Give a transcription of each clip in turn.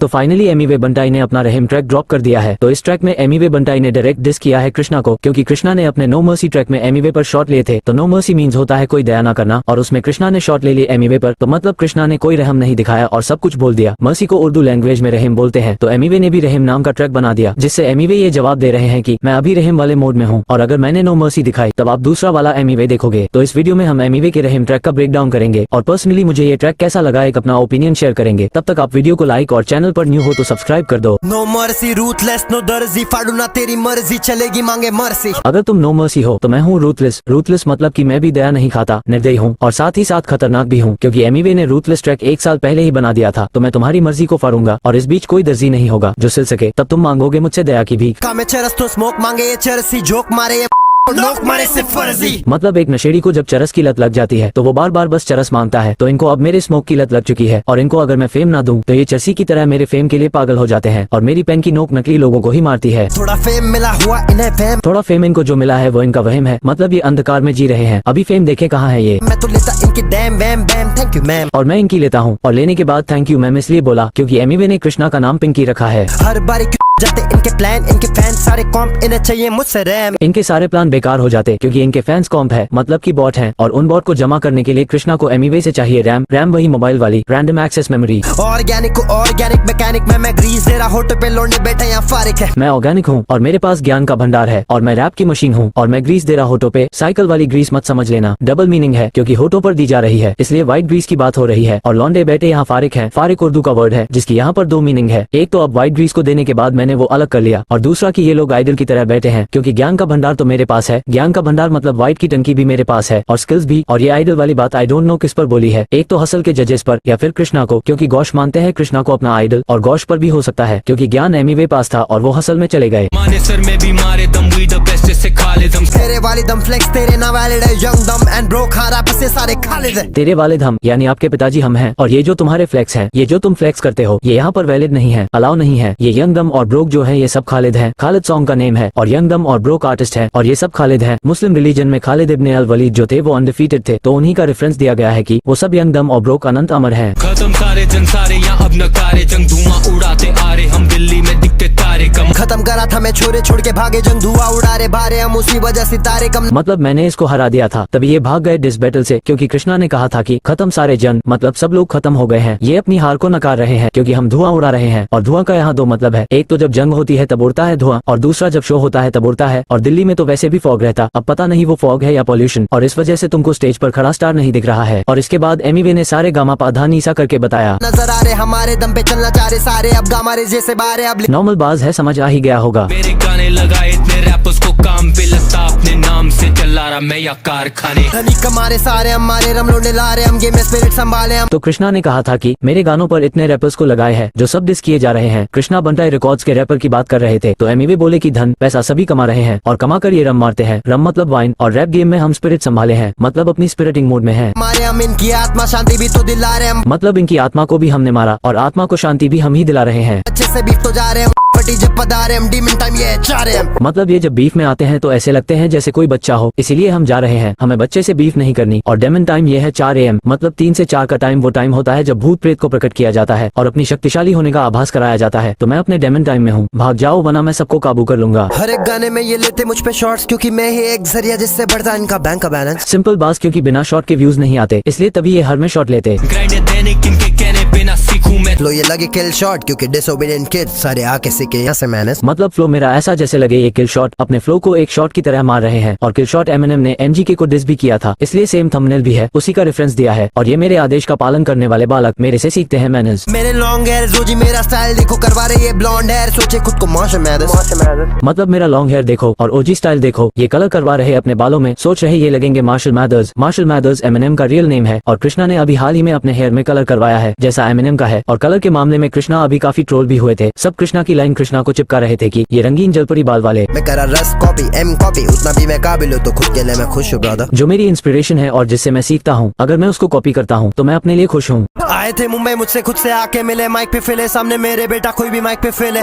तो फाइनली एमिवे बंटाई ने अपना रहम ट्रैक ड्रॉप कर दिया है। तो इस ट्रैक में एमिवे बंटाई ने डायरेक्ट डिस किया है कृष्णा को, क्योंकि कृष्णा ने अपने नो मर्सी ट्रैक में एमिवे पर शॉट लिए थे। तो नो मर्सी मीन्स होता है कोई दया ना करना, और उसमें कृष्णा ने शॉट ले ली एमिवे पर, तो मतलब कृष्णा ने कोई रहम नहीं दिखाया और सब कुछ बोल दिया। मर्सी को उर्दू लैंग्वेज में रहम बोलते हैं। तो एमिवे ने भी रहम नाम का ट्रैक बना दिया, जिससे एमिवे ये जवाब दे रहे हैं कि मैं अभी रहम वाले मोड में हूँ, और अगर मैंने नो मर्सी दिखाई तब आप दूसरा वाला एमिवे देखोगे। तो इस वीडियो में हम एमिवे के रहम ट्रैक का ब्रेक डाउन करेंगे, और पर्सनली मुझे ये ट्रैक कैसा लगा एक अपना ओपिनियन शेयर करेंगे। तब तक आप वीडियो को लाइक और चैनल पर न्यू हो तो सब्सक्राइब कर दो। नो मर्सी रूथलेस नो दर्जी, फाड़ू ना तेरी मर्जी, चलेगी मांगे मर्सी। अगर तुम नो मर्सी हो तो मैं हूँ रूथलेस। रूथलेस मतलब कि मैं भी दया नहीं खाता, निर्दयी हूँ, और साथ ही साथ खतरनाक भी हूँ, क्योंकि एमिवे ने रूथलेस ट्रैक 1 साल पहले ही बना दिया था। तो मैं तुम्हारी मर्जी को फाड़ूंगा, और इस बीच कोई दर्जी नहीं होगा जो सिल सके। तब तुम मांगोगे मुझसे दया की भीख। कामे चरस तो स्मोक मांगे, ये चरसी जोक मारे, ये लोक मारे से फर्जी। मतलब एक नशेड़ी को जब चरस की लत लग जाती है तो वो बार बार बस चरस मांगता है। तो इनको अब मेरे स्मोक की लत लग चुकी है, और इनको अगर मैं फेम ना दूं तो ये चरसी की तरह मेरे फेम के लिए पागल हो जाते हैं, और मेरी पेन की नोक नकली लोगों को ही मारती है। थोड़ा फेम मिला हुआ इन्हें फेम, थोड़ा फेम इनको जो मिला है वो इनका वहम है। मतलब ये अंधकार में जी रहे हैं, अभी फेम देखे कहाँ है ये। मैं तो लेता इनकी डैम वैम बैम, थैंक यू मैम। और मैं इनकी लेता हूँ, और लेने के बाद थैंक यू मैम इसलिए बोला क्योंकि एमिवे ने कृष्णा का नाम पिंकी रखा है। हर बारी क्यों जाते इनके प्लान, इनके फैन सारे कॉम्प, इन्हें चाहिए मुझसे रैम। इनके सारे प्लान बेकार हो जाते क्योंकि इनके फैंस कॉम्प है, मतलब कि बॉट हैं, और उन बॉट को जमा करने के लिए कृष्णा को एमिवे से चाहिए रैम। रैम वही मोबाइल वाली रैंडम एक्सेस मेमोरी। ऑर्गेनिक को ऑर्गेनिक मैकेनिक में मैं ग्रीस दे रहा, होटल पे लौंडे बैठे यहाँ फारिक है। मैं ऑर्गेनिक हूँ और मेरे पास ज्ञान का भंडार है, और मैं रैप की मशीन हूँ, और मैं ग्रीस दे रहा होटो पे। साइकिल वाली ग्रीस मत समझ लेना, डबल मीनिंग है, क्योंकि होटो पर दी जा रही है इसलिए व्हाइट ग्रीस की बात हो रही है। और लौंडे बैठे यहाँ फारिक है, फारिक उर्दू का वर्ड है जिसकी यहाँ पर 2 मीनिंग है। एक तो अब व्हाइट ग्रीस को देने के बाद मैंने वो अलग कर लिया, और दूसरा कि ये लोग आइडल की तरह बैठे हैं, क्योंकि ज्ञान का भंडार तो मेरे पास है। ज्ञान का भंडार मतलब व्हाइट की टंकी भी मेरे पास है, और स्किल्स भी। और ये आइडल वाली बात आई डोंट नो किस पर बोली है, एक तो हसल के जजेस पर या फिर कृष्णा को, क्योंकि गौश मानते हैं कृष्णा को अपना आइडल, और गौश पर भी हो सकता है क्योंकि ज्ञान एमिवे पास था और वो हसल में चले गए। सर में भी मारे दम, वी द बेस्ट से खाले दम। तेरे वाली दम फ्लेक्स, तेरे ना वैलिड है, यंग दम एंड ब्रो खारा पे से सारे खालिद है। तेरे वालिद हम यानी आपके पिताजी हम हैं, और ये जो तुम्हारे फ्लेक्स हैं, ये जो तुम फ्लेक्स करते हो, ये यहाँ पर वैलिड नहीं है, अलाउ नहीं है। ये यंग दम और ब्रोक जो है ये सब खालिद हैं। खालिद सॉन्ग का नेम है, और यंग दम और ब्रोक आर्टिस्ट है, और ये सब खालिद हैं। मुस्लिम रिलीजन में खालिद इब्न अल वलीद जो थे वो अनडिफीटेड थे, तो उन्हीं का रेफरेंस दिया गया है कि वो सब यंग दम और ब्रोक अनंत अमर हैं। खत्म सारे जंग सारे यहाँ अब नकारे जंग, धुआं उड़ाते आ रहे हम, दिल्ली में दिखते तारे कम। खत्म करा था मैं छोरे छोड़ के भागे जंग, धुआं उड़ा रहे बारे हम, उसी वजह सितारे कम। मतलब मैंने इसको हरा दिया था तभी ये भाग गए डिस बैटल से, क्योंकि कृष्णा ने कहा था कि खत्म सारे जंग मतलब सब लोग खत्म हो गए हैं। ये अपनी हार को नकार रहे हैं क्योंकि हम धुआं उड़ा रहे हैं, और धुआं का यहाँ 2 मतलब है। एक तो जब जंग होती है तब उड़ता है धुआं, और दूसरा जब शो होता है तब उड़ता है। और दिल्ली में तो वैसे भी फॉग रहता, अब पता नहीं वो फॉग है या पॉल्यूशन, और इस वजह से तुमको स्टेज पर खड़ा स्टार नहीं दिख रहा है। और इसके बाद एमिवे ने सारे गामा पाधा नीसा करके बताया, नजर आ रहे हमारे दम पे चलना चाह रहे सारे, अब गामारे जैसे बारे अब। नॉर्मल बाज है, समझ आ ही गया होगा। मेरे गाने लगाए इतने रैपर्स को काम पे लगता, अपने नाम से चला रहा मैं या कारखाने। धनी कमारे सारे हमारे, रम लोंडे ला रहे हम, गेम में स्पिरिट संभाले हम। तो कृष्णा ने कहा था कि मेरे गानों पर इतने रैपर्स को लगाए हैं जो सब डिस किए जा रहे हैं। कृष्णा बंटाई रिकॉर्ड्स के रैपर की बात कर रहे थे, तो एमिवे बोले कि धन पैसा सभी कमा रहे हैं, और कमा कर ये रम मारते हैं। रम मतलब वाइन, और रैप गेम में हम स्पिरिट संभाले हैं, मतलब अपनी स्पिरिटिंग मूड में है। हमारे हम इनकी आत्मा शांति भी तो दिला रहे हम, मतलब इनकी आत्मा को भी हमने मारा, और आत्मा को शांति भी हम ही दिला रहे हैं। अच्छे से बीफ तो जा रहे हम, फटी जब पधारे हम, डीमन टाइम ये चाह रहे हम। मतलब ये जब बीफ में आते हैं तो ऐसे लगते हैं जैसे कोई बच्चा हो, इसीलिए हम जा रहे हैं, हमें बच्चे से बीफ नहीं करनी। और डेमन टाइम ये है 4 AM, मतलब 3 से 4 का टाइम वो टाइम होता है जब भूत प्रेत को प्रकट किया जाता है और अपनी शक्तिशाली होने का आभास कराया जाता है। तो मैं अपने डेमन टाइम में हूँ, भाग जाओ वरना मैं सबको काबू कर लूंगा। हर एक गाने में ये लेते मुझ पे शॉट्स, क्योंकि मैं ही एक जरिया जिससे बढ़ता इनका बैंक का बैलेंस। सिंपल बात, क्योंकि बिना शॉट के व्यूज नहीं आते, इसलिए तभी ये हर में शॉट लेते। ग्राइंड देने किनके कहने बिना सीखूं मैं, लो ये लगे किल शॉट, क्योंकि डिसोबीडिएंट किड्स सारे आके सीखे यहाँ से मैंने। मतलब फ्लो मेरा ऐसा जैसे लगे ये किल शॉट अपने फ्लो को एक शॉट की तरह मार रहे हैं। और किल शॉट एमिनेम ने MGK को डिस भी किया था, इसलिए सेम थंबनेल भी है, उसी का रेफरेंस दिया है। और ये मेरे आदेश का पालन करने वाले बालक मेरे से सीखते हैं मैनर्स। मेरे लॉन्ग हेयर रोजी मेरा स्टाइल देखो, करवा रहे ये ब्लॉन्ड हेयर, सोचे खुद को माशा मैदर्स। मतलब मेरा लॉन्ग हेयर देखो और ओजी स्टाइल देखो, ये कलर करवा रहे अपने बालों में, सोच रहे ये लगेंगे मार्शल मैदर्स। मार्शल मैदर्स एमिनेम का रियल नेम है, और कृष्णा ने अभी हाल ही में अपने हेयर में कलर करवाया है जैसा एमिनेम का है। और कलर के मामले में कृष्णा अभी काफी ट्रोल भी हुए थे, सब कृष्णा की लाइन कृष्णा को चिपका रहे थे कि ये रंगीन जलपरी बाल वाले। मैं करा रस कॉपी एम कॉपी, उतना भी मैं काबिल हूँ तो खुद के लिए मैं खुश हूँ ब्रदर। जो मेरी इंस्पिरेशन है और जिससे मैं सीखता हूँ, अगर मैं उसको कॉपी करता हूँ तो मैं अपने लिए खुश हूँ। आए थे मुंबई मुझसे खुद से आके मिले, माइक पे फेले सामने मेरे बेटा कोई भी माइक पे फेले।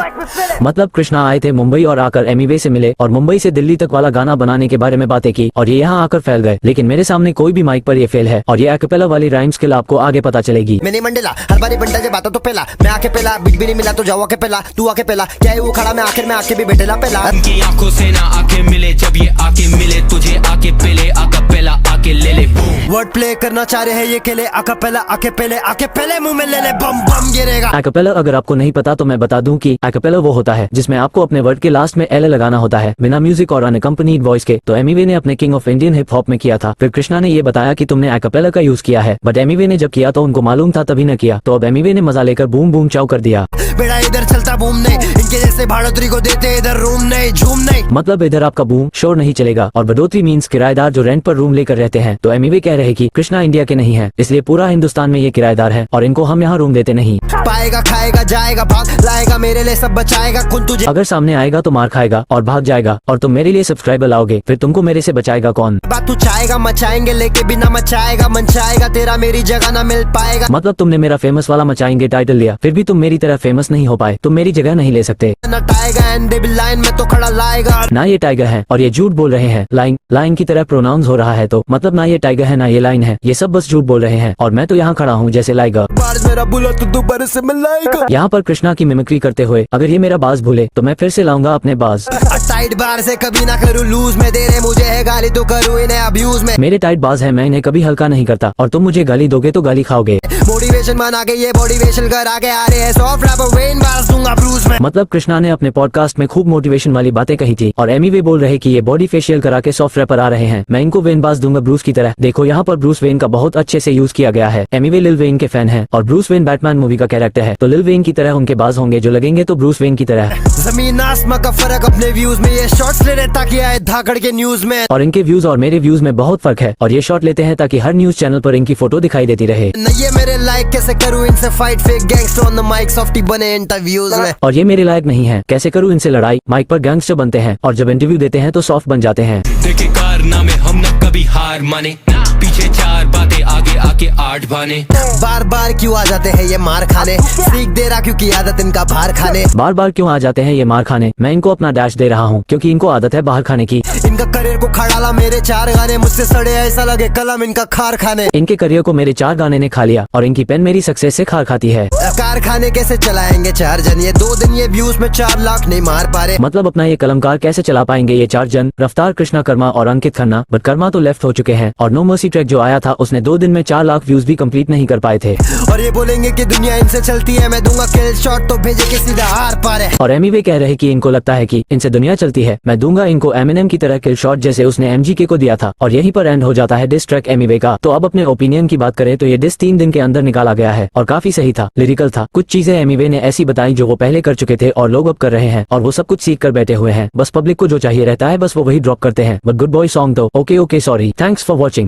मतलब कृष्णा आए थे मुंबई और आकर एमीवे से मिले और मुंबई से दिल्ली तक वाला गाना बनाने के बारे में बातें की और ये यहाँ आकर फैल गए, लेकिन मेरे सामने कोई भी माइक पर ये फेल है और ये एक्पेला वाली राइम स्किल आपको आगे पता चलेगी। मैंने मंडेला हर बारी बंटा जे बाता तो पहला, मैं आके पहला बीट भी नहीं मिला तो जाओ आके पहला, तू आके पहला क्या है वो खड़ा मैं आखिर में आके भी बैठेला पहला। उनकी आंखों से ना आके मिले, जब ये आके मिले तुझे आके पहले आका आके ले ले बूम। वर्ड प्ले करना चाह रहे हैं ये केले, आके पहले मुंह में ले ले बम बम गिरेगा। एक्पेला अगर आपको नहीं पता तो मैं बता दूं कि एक्पेला वो होता है जिसमें आपको अपने वर्ड के लास्ट में एल लगाना होता है बिना म्यूजिक और अनकम्पनीड वॉइस के। तो एमीवे ने अपने king of Indian hip hop में किया था, फिर कृष्णा ने ये बताया कि तुमने एक्पेला का यूज किया है, बट एमीवे ने जब किया तो उनको मालूम था तभी न किया, तो अब एमीवे ने मजा लेकर बूम बूम चाव कर दिया। बेड़ा इधर चलता बूम नहीं, इनके जैसे भाड़ोतरी को देते इधर रूम नहीं झूम नहीं। मतलब इधर आपका बूम शोर नहीं चलेगा और बढ़ोतरी मीन्स किराएदार जो रेंट पर रूम लेकर रहते हैं। तो एमीवे कह रहे कि कृष्णा इंडिया के नहीं है, इसलिए पूरा हिंदुस्तान में ये किराएदार है और इनको हम यहाँ रूम देते नहीं। पाएगा खाएगा जाएगा भाग लाएगा मेरे लिए सब बचाएगा कौन तुझे। अगर सामने आएगा तो मार खाएगा और भाग जाएगा और तुम मेरे लिए सब्सक्राइबर लाओगे, फिर तुमको मेरे से बचाएगा कौन। बात तू चाहेगा मचाएंगे लेके बिना मचाएगा मनचाएगा तेरा मेरी जगह ना मिल पाएगा। मतलब तुमने मेरा फेमस वाला मचाएंगे टाइटल लिया, फिर भी तुम मेरी तरह फेमस नहीं हो पाए, तुम मेरी जगह नहीं ले सकते। नटाएगा एंड दे भी लाइन में तो खड़ा लाएगा। ना ये टाइगर है और ये झूठ बोल रहे हैं, लाइन की तरह प्रोनाउंस हो रहा है, तो मतलब ना ये टाइगर है ना ये लाइन है, ये सब बस झूठ बोल रहे हैं और मैं तो यहाँ खड़ा हूँ जैसे लाइगर। मेरा बुला तो दोबारा से मिलाएगा। यहाँ पर कृष्णा की मिमिक्री करते हुए अगर ये मेरा बाज भूले तो मैं फिर से लाऊंगा अपने बाज। टाइट बार से कभी ना करूँ लूज में, दे रहे मुझे है गाली तो करूँ इन्हें अब्यूज में। मेरे टाइट बाज है, मैं इन्हें कभी हल्का नहीं करता और तुम मुझे गाली दोगे तो गाली खाओगे। मोटिवेशन बना के ये मोटिवेशन कर आगे आ रहे हैं, सॉफ्ट रैपर वेन बार्स दूंगा ब्रूस में। मतलब कृष्णा ने अपने पॉडकास्ट में खूब मोटिवेशन वाली बातें कही थी और एमीवे बोल रहे कि ये बॉडी फेशियल करा के सॉफ्ट रैपर आ रहे हैं, मैं इनको वेन बाज दूंगा ब्रूस की तरह। देखो यहाँ पर ब्रूस वेन का बहुत अच्छे से यूज किया गया है। एमीवे लिल वेन के फैन है और ब्रूस वेन बैटमैन मूवी का कैरेक्टर है, तो लिल वेन की तरह उनके बाज होंगे जो लगेंगे तो ब्रूस वेन की तरह। जमीन आसमां का फर्क अपने व्यूज में, ये शॉर्ट्स ले रहे ताकि आए धाकड़ के न्यूज में। और इनके व्यूज और मेरे व्यूज में बहुत फर्क है और ये शॉट लेते हैं ताकि हर न्यूज चैनल पर इनकी फोटो दिखाई देती रहे। न ये मेरे लाइक कैसे करूँ इनसे fight, fake gangster on the mic softy बने इंटरव्यूज में। और ये मेरे लायक नहीं है, कैसे करूँ इनसे लड़ाई, माइक पर गैंगस्टर बनते हैं और जब इंटरव्यू देते हैं तो सॉफ्ट बन जाते हैं। देखे कारनामे हम न कभी हार माने, पीछे चार बातें आगे आके आठ बाने। बार बार क्यों आ जाते हैं ये मार खाने, सीख दे रहा क्योंकि आदत इनका बाहर खाने। बार बार क्यों आ जाते हैं ये मार खाने, मैं इनको अपना डैश दे रहा हूँ क्योंकि इनको आदत है बाहर खाने की। इनका करियर को खा डाला मेरे 4 गाने, मुझसे सड़े ऐसा लगे कलम इनका खार खाने। इनके करियर को मेरे 4 गाने ने खा लिया और इनकी पेन मेरी सक्सेस से खार खाती है। कारखाने कैसे चलाएंगे 4 जन, ये 2 दिन ये व्यूज में 4 लाख नहीं मार पा रहे। मतलब अपना ये कलमकार कैसे चला पाएंगे ये 4 जन, रफ्तार, कृष्णा, कर्मा और अंकित खन्ना। बट कर्मा तो लेफ्ट हो चुके हैं और नो मर्सी ट्रैक जो आया था उसने 2 दिन में 4 लाख व्यूज भी कंप्लीट नहीं कर पाए थे। और ये बोलेंगे कि दुनिया इनसे चलती है, मैं दूंगा किल शॉट तो भेजे कि सीधा हार पारे। और एमीवे कह रहे कि इनको लगता है कि इनसे दुनिया चलती है, मैं दूंगा इनको एमिनेम की तरह किल शॉट जैसे उसने एमजीके को दिया था। और यहीं पर एंड हो जाता है डिस ट्रैक एमीवे का। तो अब अपने ओपिनियन की बात करें तो ये डिस 3 दिन के अंदर निकाला गया है और काफी सही था, लिरिकल था। कुछ चीजें एमीवे ने ऐसी बताई जो वो पहले कर चुके थे और लोग अब कर रहे हैं और वो सब कुछ सीख कर बैठे हुए हैं। बस पब्लिक को जो चाहिए रहता है बस वो वही ड्रॉप करते हैं। बट गुड बॉय सॉन्ग तो okay sorry, thanks for watching.